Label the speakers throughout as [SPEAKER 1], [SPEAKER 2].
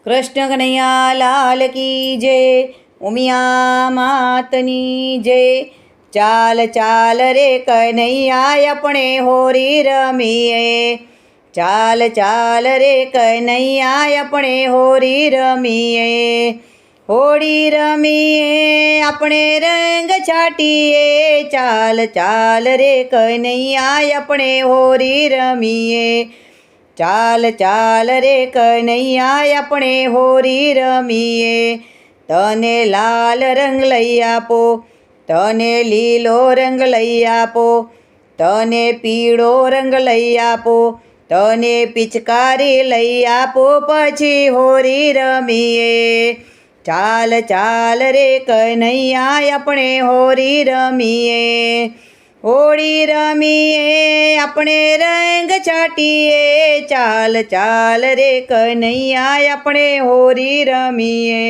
[SPEAKER 1] કૃષ્ણ કનૈયા લાલ કી જય, ઉમિયા માતની જય। ચાલ ચાલ રે કનૈયા આપણે હોરી રમીએ, ચાલ ચાલ રે કનૈયા આપણે હોરી રમીએ। હોળી રમીએ આપણે રંગ છાટીએ, ચાલ ચાલ રે કનૈયા આપણે હોરી રમીએ। ચાલ ચાલ રે કનૈયા આપણે હોરી રમીએ। તને લાલ રંગ લઈ આપો, તને લીલો રંગ લઈ આપો, તને પીળો રંગ લઈ આપો, તને પિચકારી લઈ આપો, પછી હોરી રમીએ। ચાલ ચાલ રે કનૈયા આપણે હોરી રમીએ। હોળી રમીએ આપણે રંગ છાટીએ, ચાલ ચાલ રે કનૈયા આપણે હોરી રમીએ।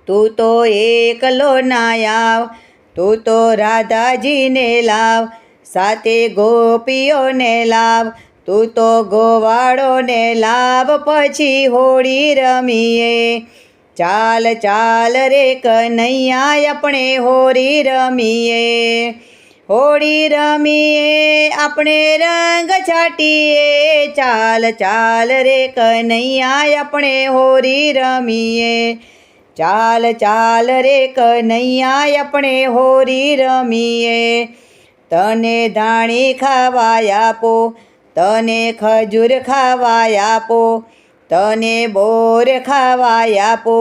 [SPEAKER 1] તું તો એકલો ના આવ, તું તો રાધાજીને લાવ, સાથે ગોપીઓને લાવ, તું તો ગોવાળોને લાવ, પછી હોળી રમીએ। ચાલ ચાલ રે કનૈયા આપણે હોરી રમીએ। હોળી રમીએ આપણે રંગ છાટીએ, ચાલ ચાલ રે કનૈયા આપણે હોરી રમીએ। ચાલ ચાલ રે કનૈયા આપણે હોરી રમીએ। તને ધાણી ખાવા આપો, તને ખજૂર ખાવા આપો, તને બોર ખાવા આપો,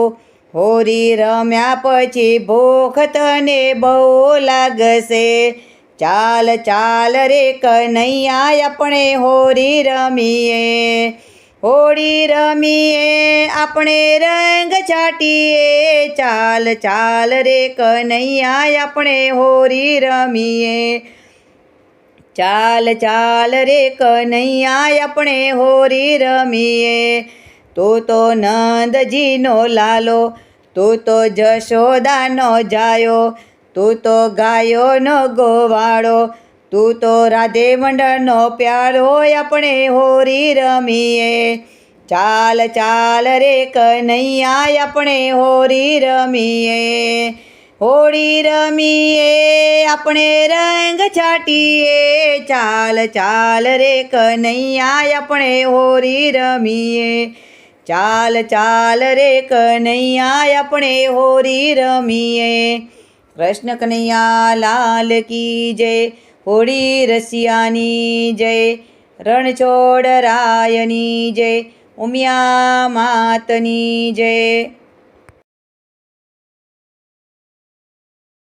[SPEAKER 1] હોરી રમ્યા પછી ભૂખ તને બહુ લાગશે। ચાલ ચાલ રે કનૈયા આપણે હોરી રમીએ। હોળી રમીએ આપણે રંગ છાટીએ, ચાલ ચાલ રે કનૈયા આપણે હોરી રમીએ। ચાલ ચાલ રે કનૈયા આપણે હોરી રમીએ। તું તો નંદજીનો લાલો, તું તો જશોદાનો જાયો, તું તો ગાયોનો ગોવાળો, તું તો રાધે મંડળનો પ્યારો, આપણે હોરી રમીએ। ચાલ ચાલ રે કનૈયા આપણે હોરી રમીએ। હોળી રમીએ આપણે રંગ છાટીએ, ચાલ ચાલ રે કનૈયા આપણે હોરી રમીએ। ચાલ ચાલ રે કનૈયા આપણે હોરી રમીએ। કૃષ્ણ કનૈયા લાલ કી જય, હોળી રસિયાની જય, રણછોડ રાયની જય, ઉમિયા માતની જય।